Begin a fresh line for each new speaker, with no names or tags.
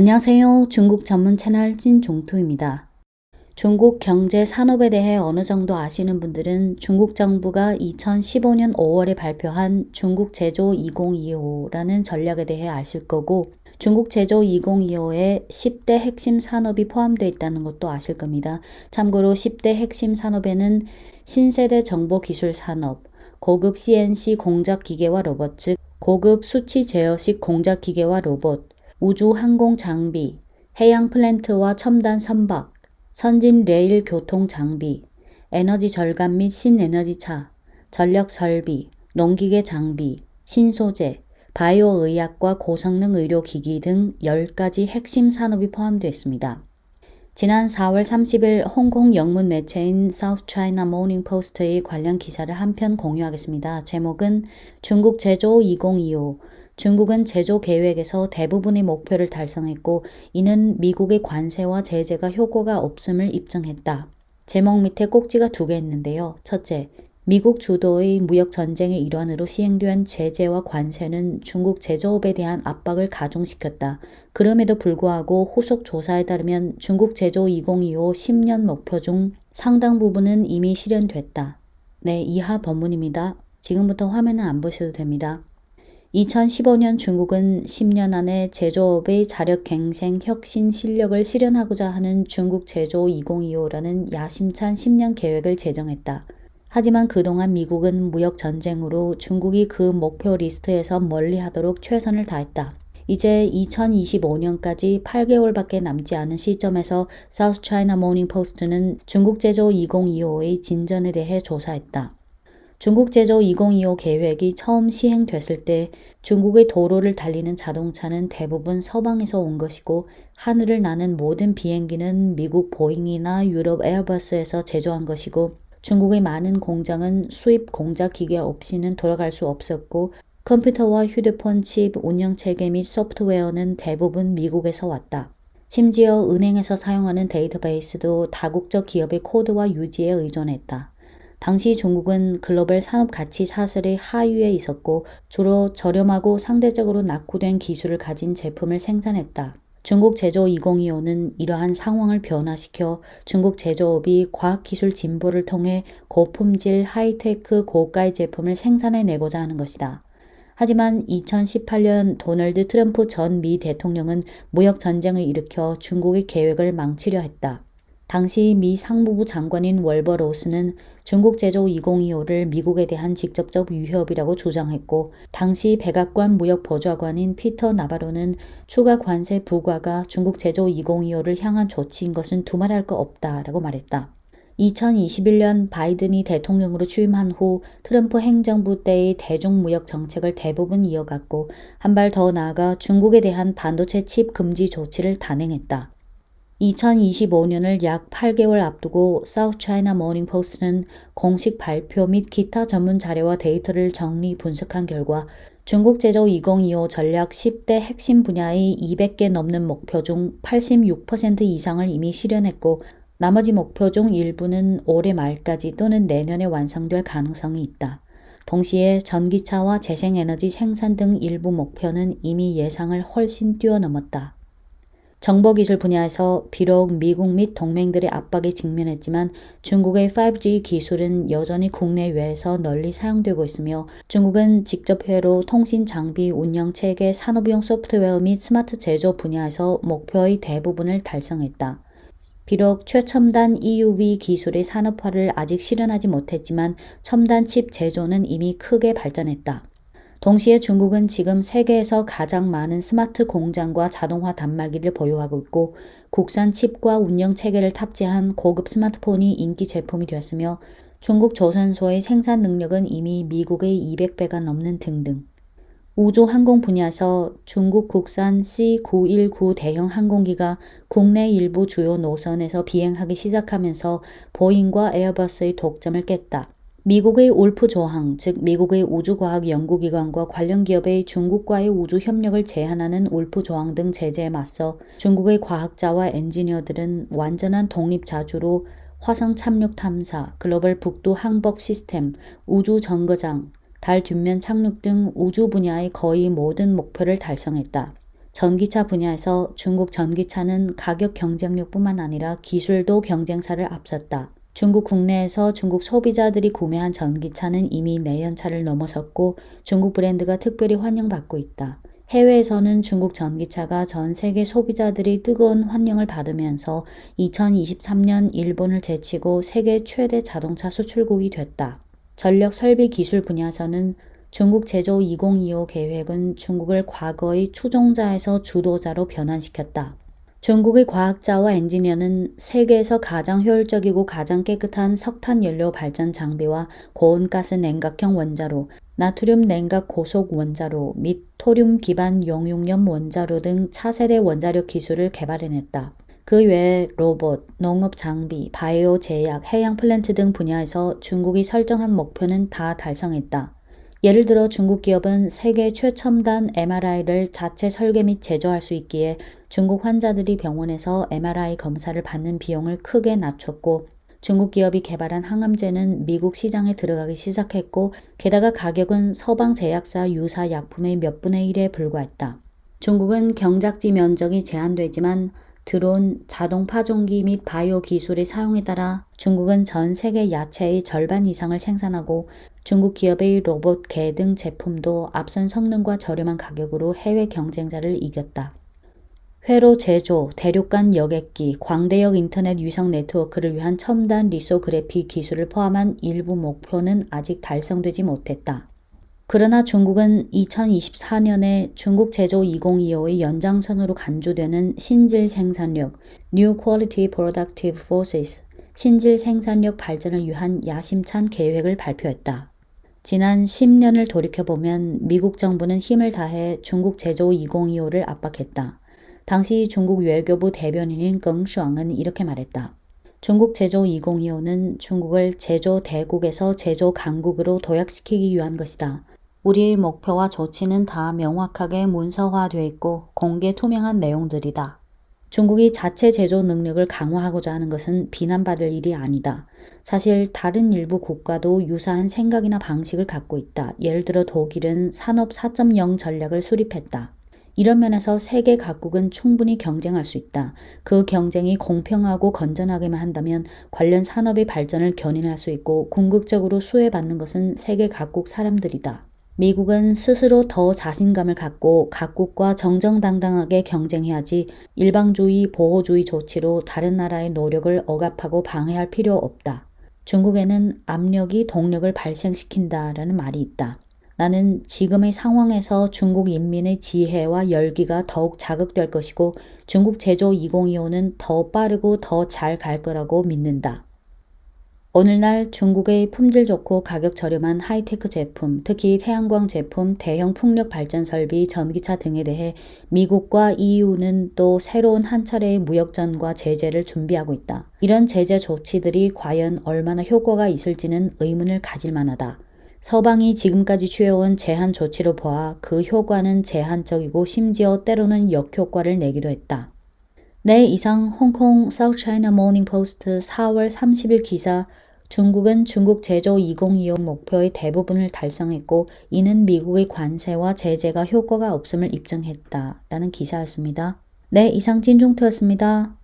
안녕하세요. 중국 전문 채널 찐종토입니다. 중국 경제 산업에 대해 어느 정도 아시는 분들은 중국 정부가 2015년 5월에 발표한 중국 제조 2025라는 전략에 대해 아실 거고, 중국 제조 2025에 10대 핵심 산업이 포함되어 있다는 것도 아실 겁니다. 참고로 10대 핵심 산업에는 신세대 정보기술 산업, 고급 CNC 공작 기계와 로봇, 즉 고급 수치 제어식 공작 기계와 로봇, 우주 항공 장비, 해양 플랜트와 첨단 선박, 선진 레일 교통 장비, 에너지 절감 및 신에너지차, 전력 설비, 농기계 장비, 신소재, 바이오 의학과 고성능 의료 기기 등 10가지 핵심 산업이 포함되어 있습니다. 지난 4월 30일 홍콩 영문 매체인 South China Morning Post의 관련 기사를 한 편 공유하겠습니다. 제목은 중국 제조 2025, 중국은 제조 계획에서 대부분의 목표를 달성했고 이는 미국의 관세와 제재가 효과가 없음을 입증했다. 제목 밑에 꼭지가 2개 있는데요. 첫째, 미국 주도의 무역 전쟁의 일환으로 시행된 제재와 관세는 중국 제조업에 대한 압박을 가중시켰다. 그럼에도 불구하고 후속 조사에 따르면 중국 제조 2025 10년 목표 중 상당 부분은 이미 실현됐다. 네, 이하 본문입니다. 지금부터 화면은 안 보셔도 됩니다. 2015년 중국은 10년 안에 제조업의 자력갱생 혁신 실력을 실현하고자 하는 중국 제조 2025라는 야심찬 10년 계획을 제정했다. 하지만 그동안 미국은 무역 전쟁으로 중국이 그 목표 리스트에서 멀리하도록 최선을 다했다. 이제 2025년까지 8개월밖에 남지 않은 시점에서 South China Morning Post는 중국 제조 2025의 진전에 대해 조사했다. 중국 제조 2025 계획이 처음 시행됐을 때 중국의 도로를 달리는 자동차는 대부분 서방에서 온 것이고 하늘을 나는 모든 비행기는 미국 보잉이나 유럽 에어버스에서 제조한 것이고 중국의 많은 공장은 수입 공작 기계 없이는 돌아갈 수 없었고 컴퓨터와 휴대폰 칩 운영체계 및 소프트웨어는 대부분 미국에서 왔다. 심지어 은행에서 사용하는 데이터베이스도 다국적 기업의 코드와 유지에 의존했다. 당시 중국은 글로벌 산업 가치 사슬의 하위에 있었고 주로 저렴하고 상대적으로 낙후된 기술을 가진 제품을 생산했다. 중국 제조 2025는 이러한 상황을 변화시켜 중국 제조업이 과학기술 진보를 통해 고품질 하이테크 고가의 제품을 생산해내고자 하는 것이다. 하지만 2018년 도널드 트럼프 전 미 대통령은 무역 전쟁을 일으켜 중국의 계획을 망치려 했다. 당시 미 상무부 장관인 월버 로스는 중국 제조 2025를 미국에 대한 직접적 위협이라고 주장했고 당시 백악관 무역보좌관인 피터 나바로는 추가 관세 부과가 중국 제조 2025를 향한 조치인 것은 두말할 거 없다라고 말했다. 2021년 바이든이 대통령으로 취임한 후 트럼프 행정부 때의 대중무역 정책을 대부분 이어갔고 한 발 더 나아가 중국에 대한 반도체 칩 금지 조치를 단행했다. 2025년을 약 8개월 앞두고 South China Morning Post는 공식 발표 및 기타 전문 자료와 데이터를 정리 분석한 결과 중국 제조 2025 전략 10대 핵심 분야의 200개 넘는 목표 중 86% 이상을 이미 실현했고 나머지 목표 중 일부는 올해 말까지 또는 내년에 완성될 가능성이 있다. 동시에 전기차와 재생에너지 생산 등 일부 목표는 이미 예상을 훨씬 뛰어넘었다. 정보기술 분야에서 비록 미국 및 동맹들의 압박에 직면했지만 중국의 5G 기술은 여전히 국내외에서 널리 사용되고 있으며 중국은 직접 회로 통신 장비, 운영 체계, 산업용 소프트웨어 및 스마트 제조 분야에서 목표의 대부분을 달성했다. 비록 최첨단 EUV 기술의 산업화를 아직 실현하지 못했지만 첨단 칩 제조는 이미 크게 발전했다. 동시에 중국은 지금 세계에서 가장 많은 스마트 공장과 자동화 단말기를 보유하고 있고 국산 칩과 운영 체계를 탑재한 고급 스마트폰이 인기 제품이 되었으며 중국 조선소의 생산 능력은 이미 미국의 200배가 넘는 등등. 우주 항공 분야에서 중국 국산 C919 대형 항공기가 국내 일부 주요 노선에서 비행하기 시작하면서 보잉과 에어버스의 독점을 깼다. 미국의 울프 조항, 즉 미국의 우주과학연구기관과 관련 기업의 중국과의 우주 협력을 제한하는 울프 조항 등 제재에 맞서 중국의 과학자와 엔지니어들은 완전한 독립자주로 화성 착륙 탐사, 글로벌 북두 항법 시스템, 우주 정거장, 달 뒷면 착륙 등 우주 분야의 거의 모든 목표를 달성했다. 전기차 분야에서 중국 전기차는 가격 경쟁력뿐만 아니라 기술도 경쟁사를 앞섰다. 중국 국내에서 중국 소비자들이 구매한 전기차는 이미 내연차를 넘어섰고 중국 브랜드가 특별히 환영받고 있다. 해외에서는 중국 전기차가 전 세계 소비자들이 뜨거운 환영을 받으면서 2023년 일본을 제치고 세계 최대 자동차 수출국이 됐다. 전력 설비 기술 분야에서는 중국 제조 2025 계획은 중국을 과거의 추종자에서 주도자로 변환시켰다. 중국의 과학자와 엔지니어는 세계에서 가장 효율적이고 가장 깨끗한 석탄 연료 발전 장비와 고온가스 냉각형 원자로, 나트륨 냉각 고속 원자로 및 토륨 기반 용융염 원자로 등 차세대 원자력 기술을 개발해냈다. 그 외에 로봇, 농업 장비, 바이오 제약, 해양 플랜트 등 분야에서 중국이 설정한 목표는 다 달성했다. 예를 들어 중국 기업은 세계 최첨단 MRI를 자체 설계 및 제조할 수 있기에 중국 환자들이 병원에서 MRI 검사를 받는 비용을 크게 낮췄고 중국 기업이 개발한 항암제는 미국 시장에 들어가기 시작했고 게다가 가격은 서방 제약사 유사 약품의 몇 분의 1에 불과했다. 중국은 경작지 면적이 제한되지만 드론, 자동 파종기 및 바이오 기술의 사용에 따라 중국은 전 세계 야채의 절반 이상을 생산하고 중국 기업의 로봇, 개 등 제품도 앞선 성능과 저렴한 가격으로 해외 경쟁자를 이겼다. 회로 제조, 대륙간 여객기, 광대역 인터넷 위성 네트워크를 위한 첨단 리소그래피 기술을 포함한 일부 목표는 아직 달성되지 못했다. 그러나 중국은 2024년에 중국 제조 2025의 연장선으로 간주되는 신질 생산력, New Quality Productive Forces, 신질 생산력 발전을 위한 야심찬 계획을 발표했다. 지난 10년을 돌이켜보면 미국 정부는 힘을 다해 중국 제조 2025를 압박했다. 당시 중국 외교부 대변인인 耿슈왕은 이렇게 말했다. 중국 제조 2025는 중국을 제조 대국에서 제조 강국으로 도약시키기 위한 것이다. 우리의 목표와 조치는 다 명확하게 문서화되어 있고 공개 투명한 내용들이다. 중국이 자체 제조 능력을 강화하고자 하는 것은 비난받을 일이 아니다. 사실 다른 일부 국가도 유사한 생각이나 방식을 갖고 있다. 예를 들어 독일은 산업 4.0 전략을 수립했다. 이런 면에서 세계 각국은 충분히 경쟁할 수 있다. 그 경쟁이 공평하고 건전하게만 한다면 관련 산업의 발전을 견인할 수 있고 궁극적으로 수혜받는 것은 세계 각국 사람들이다. 미국은 스스로 더 자신감을 갖고 각국과 정정당당하게 경쟁해야지 일방주의, 보호주의 조치로 다른 나라의 노력을 억압하고 방해할 필요 없다. 중국에는 압력이 동력을 발생시킨다라는 말이 있다. 나는 지금의 상황에서 중국 인민의 지혜와 열기가 더욱 자극될 것이고 중국 제조 2025는 더 빠르고 더 잘 갈 거라고 믿는다. 오늘날 중국의 품질 좋고 가격 저렴한 하이테크 제품, 특히 태양광 제품, 대형 풍력 발전 설비, 전기차 등에 대해 미국과 EU는 또 새로운 한 차례의 무역전과 제재를 준비하고 있다. 이런 제재 조치들이 과연 얼마나 효과가 있을지는 의문을 가질 만하다. 서방이 지금까지 취해온 제한 조치로 보아 그 효과는 제한적이고 심지어 때로는 역효과를 내기도 했다. 네, 이상 홍콩 South China Morning Post 4월 30일 기사 중국은 중국 제조 2025 목표의 대부분을 달성했고 이는 미국의 관세와 제재가 효과가 없음을 입증했다 라는 기사였습니다. 네, 이상 찐종트였습니다.